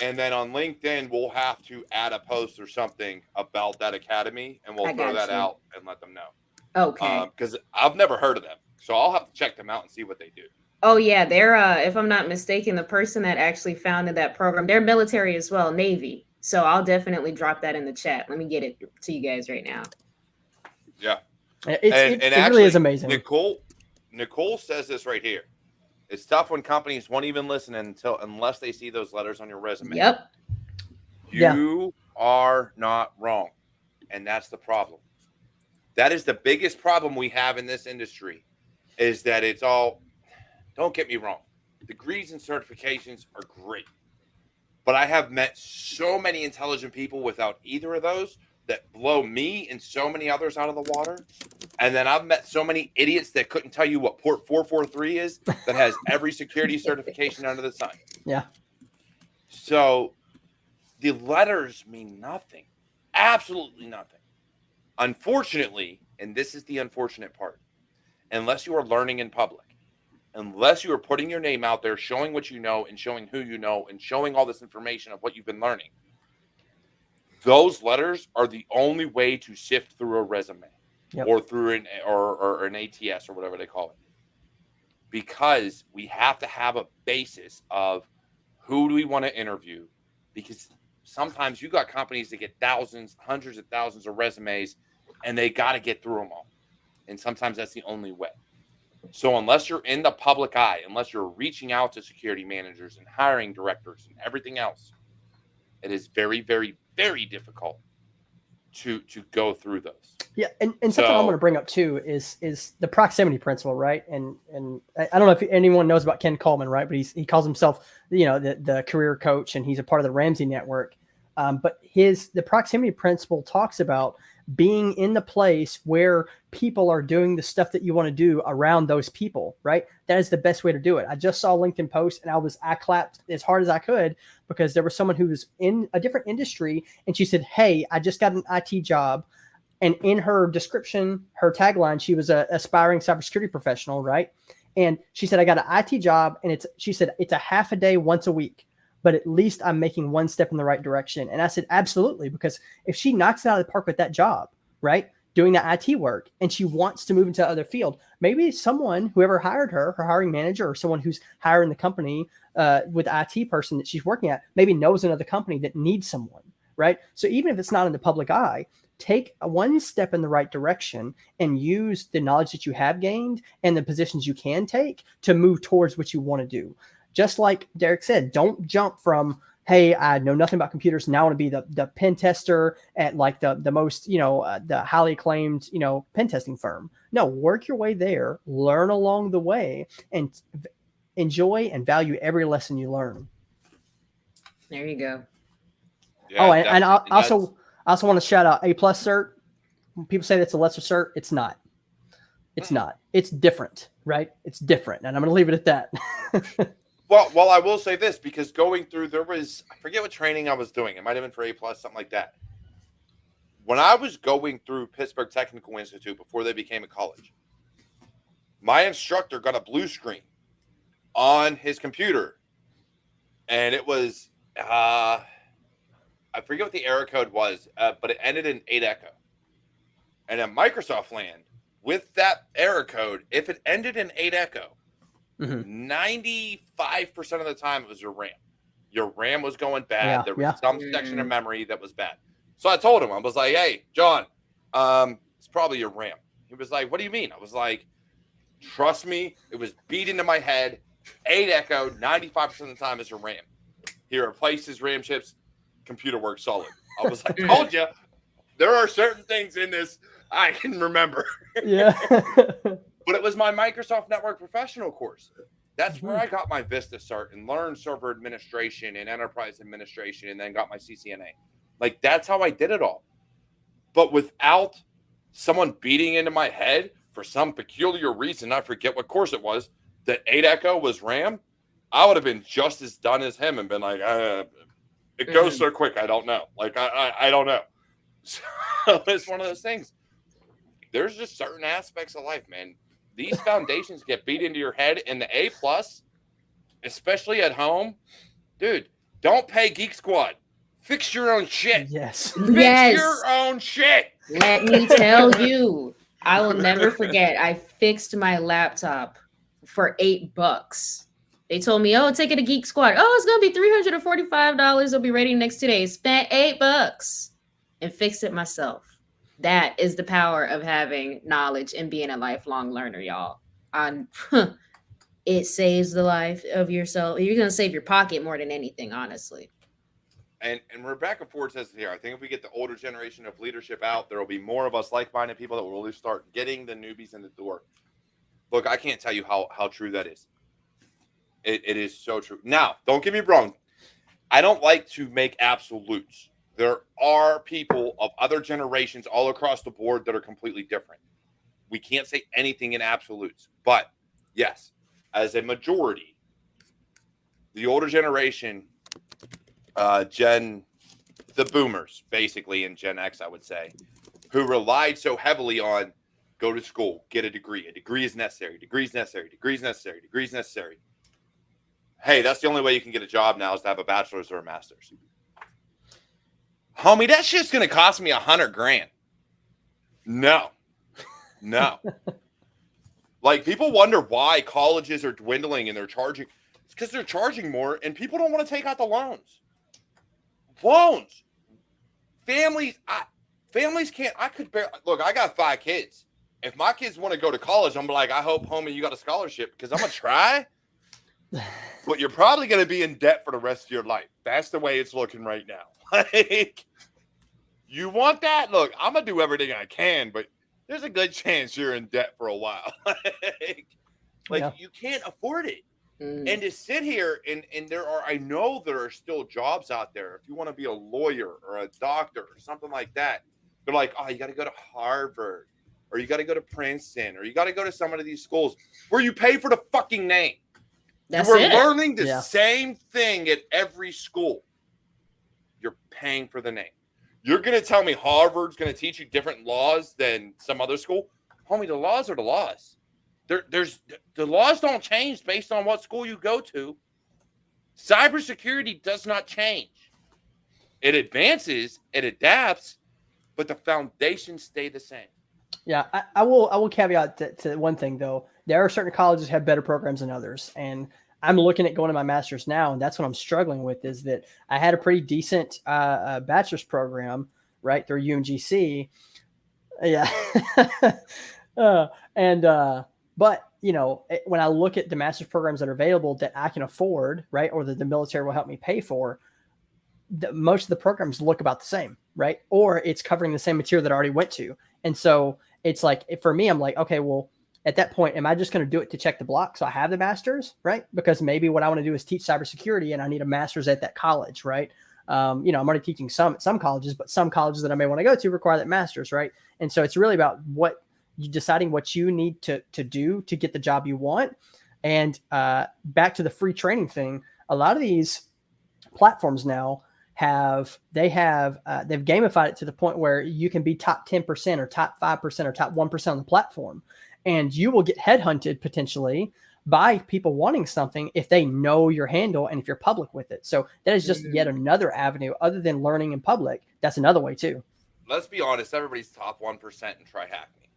And then on LinkedIn, we'll have to add a post or something about that academy, and we'll throw that out and let them know. Okay. Because I've never heard of them. So I'll have to check them out and see what they do. Oh yeah, they're if I'm not mistaken, the person that actually founded that program, they're military as well, Navy. So I'll definitely drop that in the chat. Let me get it to you guys right now. Yeah. It actually, really is amazing. Nicole says this right here. It's tough when companies won't even listen unless they see those letters on your resume. Yep. You are not wrong. And that's the problem. That is the biggest problem we have in this industry, is that it's all, don't get me wrong, degrees and certifications are great. But I have met so many intelligent people without either of those that blow me and so many others out of the water. And then I've met so many idiots that couldn't tell you what port 443 is, that has every security certification under the sun. Yeah. So the letters mean nothing. Absolutely nothing. Unfortunately, and this is the unfortunate part, unless you are learning in public, unless you are putting your name out there, showing what you know and showing who you know and showing all this information of what you've been learning, those letters are the only way to sift through a resume. Yep. Or through an ATS or whatever they call it. Because we have to have a basis of who do we want to interview, because sometimes you got companies that get thousands, hundreds of thousands of resumes, and they got to get through them all. And sometimes that's the only way. So unless you're in the public eye, unless you're reaching out to security managers and hiring directors and everything else, it is very, very, very difficult to go through those. Yeah, and something I'm going to bring up too is the proximity principle, right? And I don't know if anyone knows about Ken Coleman, right? But he calls himself, the career coach, and he's a part of the Ramsey Network. But the proximity principle talks about being in the place where people are doing the stuff that you want to do around those people, right? That is the best way to do it. I just saw a LinkedIn post and I clapped as hard as I could because there was someone who was in a different industry and she said, "Hey, I just got an IT job." And in her description, her tagline, she was an aspiring cybersecurity professional, right? And she said, "I got an IT job," and she said, "It's a half a day once a week, but at least I'm making one step in the right direction." And I said, absolutely, because if she knocks it out of the park with that job, right, doing the IT work, and she wants to move into other field, maybe whoever hired her hiring manager, or someone who's hiring the company with the IT person that she's working at, maybe knows another company that needs someone, right? So even if it's not in the public eye, take one step in the right direction and use the knowledge that you have gained and the positions you can take to move towards what you want to do. Just like Derek said, don't jump from, "Hey, I know nothing about computers, now I want to be the pen tester at like the most, the highly acclaimed, pen testing firm." No, work your way there, learn along the way, and enjoy and value every lesson you learn. There you go. Yeah, and I also want to shout out A+ cert. When people say that's a lesser cert, it's not. It's not. It's different, right? It's different, and I'm going to leave it at that. Well, I will say this, because going through, I forget what training I was doing. It might have been for A+, something like that. When I was going through Pittsburgh Technical Institute before they became a college, my instructor got a blue screen on his computer, and it was, I forget what the error code was, but it ended in 8 Echo. And at Microsoft land, with that error code, if it ended in 8 Echo, 95% of the time it was your RAM. Your RAM was going bad. There was some section of memory that was bad. So I told him, I was like, "Hey, John, it's probably your RAM." He was like, "What do you mean?" I was like, "Trust me, it was beat into my head. 8 Echo, 95% of the time is your RAM." He replaced his RAM chips. Computer works solid. I was like, "Told you, there are certain things in this I can remember." Yeah. But it was my Microsoft Network Professional course. That's where I got my Vista cert and learned server administration and enterprise administration, and then got my CCNA. Like, that's how I did it all. But without someone beating into my head for some peculiar reason, I forget what course it was, that 8 Echo was RAM, I would have been just as done as him and been like, it goes so quick, I don't know. Like, I don't know. So it's one of those things. There's just certain aspects of life, man. These foundations get beat into your head, and the A+, especially at home, dude, don't pay Geek Squad. Fix your own shit. Yes. Fix your own shit. Let me tell you. I will never forget. I fixed my laptop for $8. They told me, "Oh, take it to Geek Squad. Oh, it's gonna be $345. It'll be ready next 2 days." Spent $8 and fixed it myself. That is the power of having knowledge and being a lifelong learner, y'all. On it saves the life of yourself. You're gonna save your pocket more than anything, honestly. And Rebecca Ford says here, I think if we get the older generation of leadership out, there will be more of us like-minded people that will really start getting the newbies in the door. Look, I can't tell you how true that is. It is so true. Now, don't get me wrong. I don't like to make absolutes. There are people of other generations all across the board that are completely different. We can't say anything in absolutes. But, yes, as a majority, the older generation, the boomers, basically, and Gen X, I would say, who relied so heavily on go to school, get a degree. A degree is necessary. Degree is necessary. Degree is necessary. Degree is necessary. Hey, that's the only way you can get a job now is to have a bachelor's or a master's. Homie, that shit's going to cost me $100,000. No. Like, people wonder why colleges are dwindling and they're charging. It's because they're charging more and people don't want to take out the loans. Families can't. Look, I got 5 kids. If my kids want to go to college, I'm like, I hope, homie, you got a scholarship because I'm going to try. But you're probably going to be in debt for the rest of your life. That's the way it's looking right now. Like, you want that? Look, I'm going to do everything I can, but there's a good chance you're in debt for a while. You can't afford it. And to sit here and I know there are still jobs out there. If you want to be a lawyer or a doctor or something like that, they're like, oh, you got to go to Harvard or you got to go to Princeton or you got to go to some of these schools where you pay for the fucking name. We're learning the same thing at every school. You're paying for the name. You're going to tell me Harvard's going to teach you different laws than some other school? Homie, the laws are the laws. The laws don't change based on what school you go to. Cybersecurity does not change. It advances, it adapts, but the foundations stay the same. Yeah, I will caveat to one thing, though. There are certain colleges that have better programs than others. And I'm looking at going to my master's now, and that's what I'm struggling with is that I had a pretty decent bachelor's program, right, through UMGC. Yeah. But, you know, when I look at the master's programs that are available that I can afford, right, or that the military will help me pay for, most of the programs look about the same, right? Or it's covering the same material that I already went to. And so it's like, for me, I'm like, okay, well, at that point, am I just going to do it to check the block? So I have the master's, right? Because maybe what I want to do is teach cybersecurity and I need a master's at that college, right? You know, I'm already teaching some colleges, but some colleges that I may want to go to require that master's, right? And so it's really about deciding what you need to do to get the job you want. And back to the free training thing, a lot of these platforms now they've gamified it to the point where you can be top 10% or top 5% or top 1% on the platform. And you will get headhunted potentially by people wanting something if they know your handle and if you're public with it. So that is just yet another avenue other than learning in public. That's another way too. Let's be honest. Everybody's top 1% and try hack me.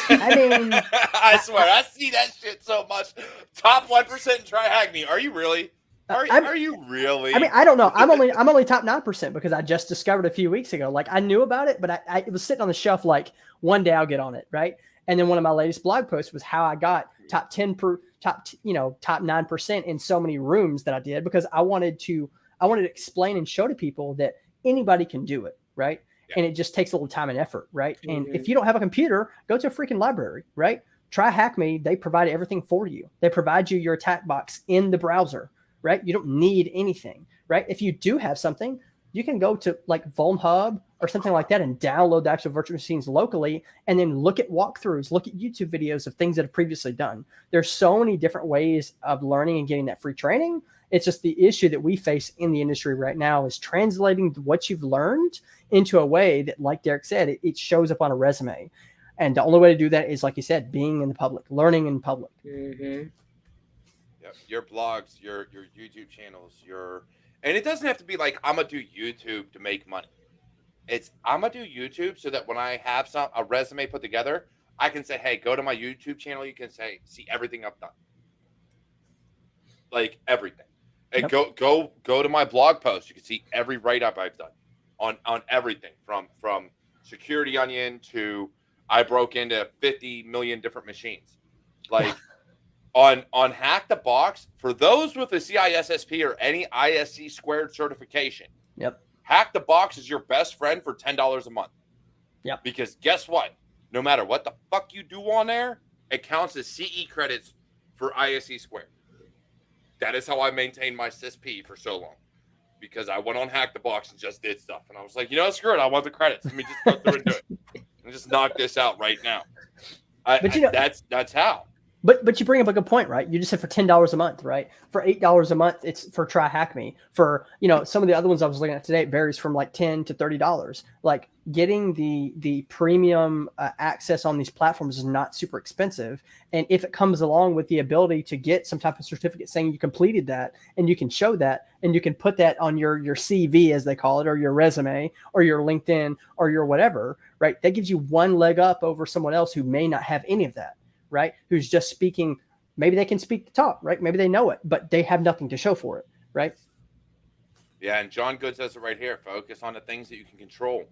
I mean, I swear, I see that shit so much. Top 1% and try hack me. Are you really? Are you really? I mean, I don't know. I'm only top 9% because I just discovered a few weeks ago. Like I knew about it, but I it was sitting on the shelf. Like one day I'll get on it, right? And then one of my latest blog posts was how I got top 9% in so many rooms that I did because I wanted to explain and show to people that anybody can do it, right? Yeah. And it just takes a little time and effort, right? Mm-hmm. And if you don't have a computer, go to a freaking library, right? Try HackMe. They provide everything for you. They provide you your attack box in the browser, right? You don't need anything, right? If you do have something, you can go to like VulnHub or something like that and download the actual virtual machines locally and then look at walkthroughs, look at YouTube videos of things that have previously done. There's so many different ways of learning and getting that free training. It's just the issue that we face in the industry right now is translating what you've learned into a way that, like Derek said, it shows up on a resume. And the only way to do that is, like you said, being in the public, learning in public. Mm-hmm. Yep. Your blogs, your YouTube channels, and it doesn't have to be like, I'm going to do YouTube to make money. It's, I'm going to do YouTube so that when I have a resume put together, I can say, hey, go to my YouTube channel. You can see everything I've done. Like everything. And go to my blog post. You can see every write-up I've done on everything from Security Onion to I broke into 50 million different machines. Like on Hack the Box, for those with a CISSP or any ISC squared certification, Hack the Box is your best friend for $10 a month. Yep. Because guess what? No matter what the fuck you do on there, it counts as CE credits for ISC squared. That is how I maintained my CISP for so long. Because I went on Hack the Box and just did stuff. And I was like, screw it. I want the credits. Let me just go through and do it. And just knock this out right now. That's how. But you bring up a good point, right? You just said for $10 a month, right? For $8 a month, it's for Try Hack Me. For some of the other ones I was looking at today, it varies from like $10 to $30. Like getting the premium access on these platforms is not super expensive, and if it comes along with the ability to get some type of certificate saying you completed that, and you can show that, and you can put that on your CV as they call it, or your resume, or your LinkedIn, or your whatever, right? That gives you one leg up over someone else who may not have any of that. Right? Who's just speaking, maybe they can speak the talk, right? Maybe they know it, but they have nothing to show for it, right? Yeah, and John Good says it right here. Focus on the things that you can control,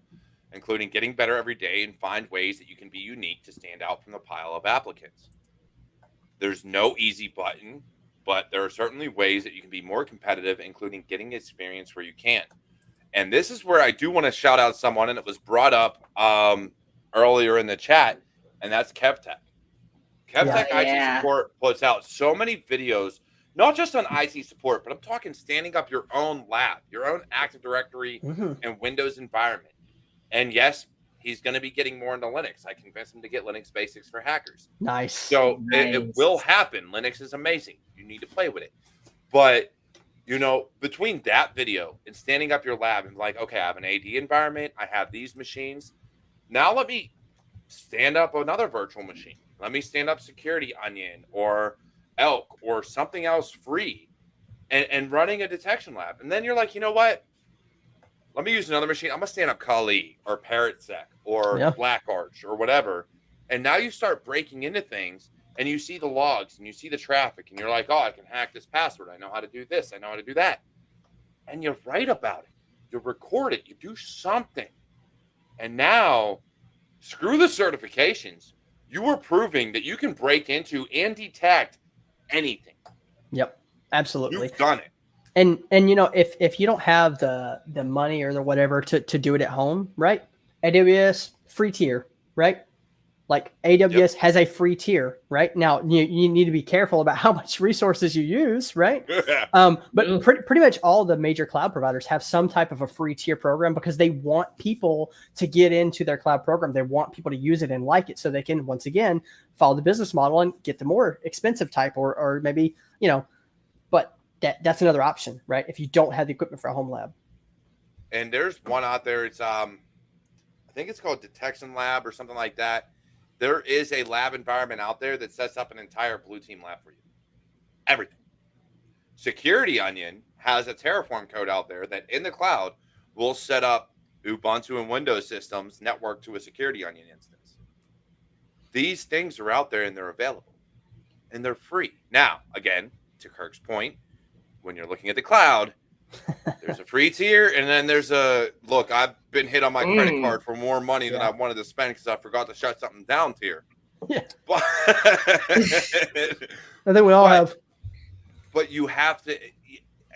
including getting better every day and find ways that you can be unique to stand out from the pile of applicants. There's no easy button, but there are certainly ways that you can be more competitive, including getting experience where you can. And this is where I do want to shout out someone, and it was brought up earlier in the chat, and that's KevTech. KevTech IT Support puts out so many videos, not just on IT support, but I'm talking standing up your own lab, your own Active Directory and Windows environment. And yes, he's going to be getting more into Linux. I convinced him to get Linux Basics for Hackers. Nice. So it will happen. Linux is amazing. You need to play with it. But, between that video and standing up your lab and like, okay, I have an AD environment. I have these machines. Now let me stand up another virtual machine. Let me stand up Security Onion or Elk or something else free and running a detection lab. And then you're like, you know what? Let me use another machine. I'm going to stand up Kali or ParrotSec or BlackArch or whatever. And now you start breaking into things and you see the logs and you see the traffic and you're like, oh, I can hack this password. I know how to do this. I know how to do that. And you write about it. You record it. You do something. And now, screw the certifications. You are proving that you can break into and detect anything. Yep, absolutely. You've done it. And if you don't have the money or the whatever to do it at home, right? AWS free tier, right? Like AWS has a free tier, right? Now you need to be careful about how much resources you use, right? But pretty much all the major cloud providers have some type of a free tier program because they want people to get into their cloud program. They want people to use it and like it so they can, once again, follow the business model and get the more expensive type or maybe, but that's another option, right? If you don't have the equipment for a home lab. And there's one out there. It's, I think it's called Detection Lab or something like that. There is a lab environment out there that sets up an entire blue team lab for you. Everything. Security Onion has a Terraform code out there that in the cloud will set up Ubuntu and Windows systems networked to a Security Onion instance. These things are out there and they're available. And they're free. Now, again, to Kirk's point, when you're looking at the cloud, there's a free tier, and then there's a look. I've been hit on my credit card for more money than I wanted to spend because I forgot to shut something down tier. Yeah, but, I think we all have. But you have to.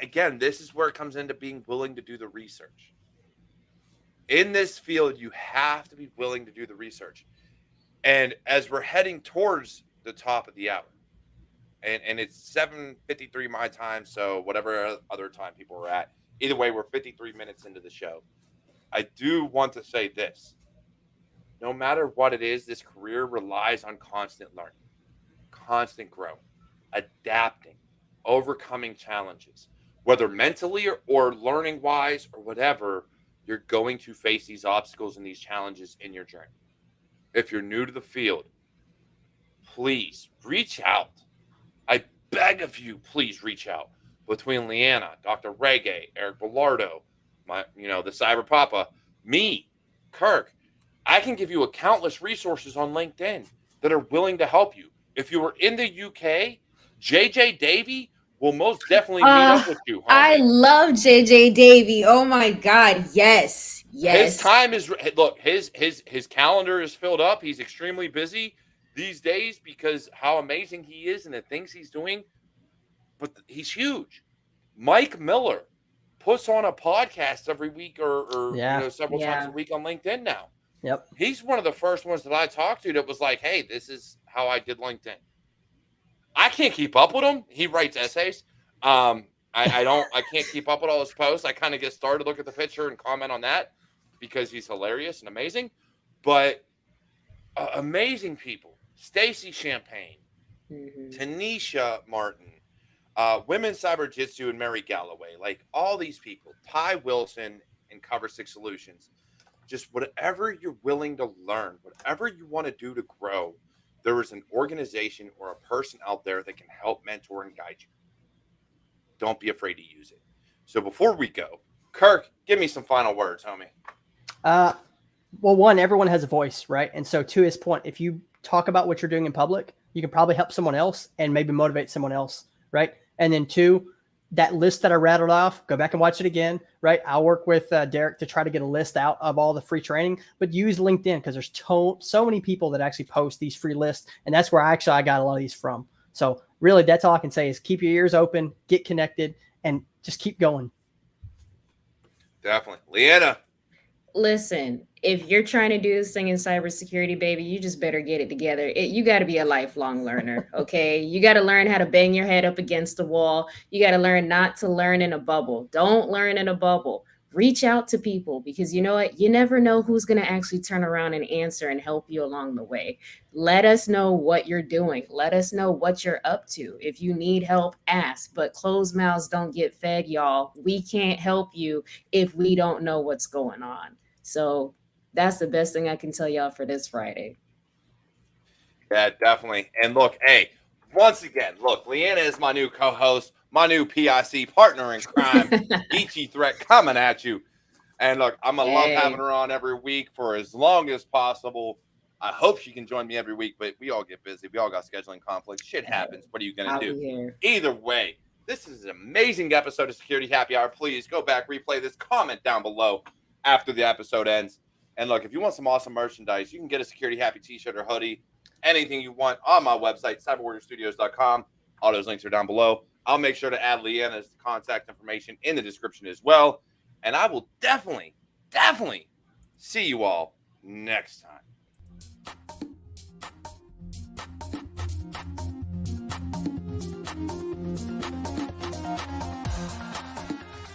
Again, this is where it comes into being willing to do the research. In this field, you have to be willing to do the research. And as we're heading towards the top of the hour, and it's 7:53 my time, so whatever other time people are at. Either way, we're 53 minutes into the show. I do want to say this. No matter what it is, this career relies on constant learning, constant growth, adapting, overcoming challenges. Whether mentally or learning-wise or whatever, you're going to face these obstacles and these challenges in your journey. If you're new to the field, please reach out. I beg of you, please reach out. Between Liana, Dr. Reggae, Eric Bellardo, the Cyber Papa, me, Kirk, I can give you countless resources on LinkedIn. that are willing to help you. If you were in the UK, JJ Davy will most definitely meet up with you, homie. I love JJ Davy. Oh my God. Yes. His time is, look, his calendar is filled up. He's extremely busy these days because how amazing he is and the things he's doing. But he's huge. Mike Miller puts on a podcast every week or several times a week on LinkedIn now. Yep. He's one of the first ones that I talked to that was like, hey, this is how I did LinkedIn. I can't keep up with him. He writes essays. I can't keep up with all his posts. I kind of get started, look at the picture and comment on that because he's hilarious and amazing. But amazing people. Stacy Champagne, Tanisha Martin, Women's Cyber Jitsu and Mary Galloway, like all these people, Ty Wilson and Cover 6 Solutions, just whatever you're willing to learn, whatever you want to do to grow, there is an organization or a person out there that can help mentor and guide you. Don't be afraid to use it. So before we go, Kirk, give me some final words, homie. Well, one, everyone has a voice, right? And so to his point, if you talk about what you're doing in public, you can probably help someone else and maybe motivate someone else, right? And then two, that list that I rattled off, go back and watch it again, right? I'll work with Derek to try to get a list out of all the free training, but use LinkedIn because there's so many people that actually post these free lists. And that's where I got a lot of these from. So really, that's all I can say is keep your ears open, get connected, and just keep going. Definitely. Liana. Listen, if you're trying to do this thing in cybersecurity, baby, you just better get it together. You got to be a lifelong learner, okay? You got to learn how to bang your head up against the wall. You got to learn not to learn in a bubble. Don't learn in a bubble. Reach out to people because you know what? You never know who's going to actually turn around and answer and help you along the way. Let us know what you're doing. Let us know what you're up to. If you need help, ask. But closed mouths don't get fed, y'all. We can't help you if we don't know what's going on. So that's the best thing I can tell y'all for this Friday. Yeah, definitely. And look, hey, once again, look, Liana is my new co-host, my new PIC partner in crime, GeecheeThreat coming at you. And look, I'm going to love having her on every week for as long as possible. I hope she can join me every week, but we all get busy. We all got scheduling conflicts. Shit happens. What are you going to do? Either way, this is an amazing episode of Security Happy Hour. Please go back, replay this, comment down below after the episode ends. And look, if you want some awesome merchandise, you can get a Security Happy t-shirt or hoodie, anything you want on my website, CyberWarriorStudios.com. All those links are down below. I'll make sure to add Liana's contact information in the description as well. And I will definitely see you all next time.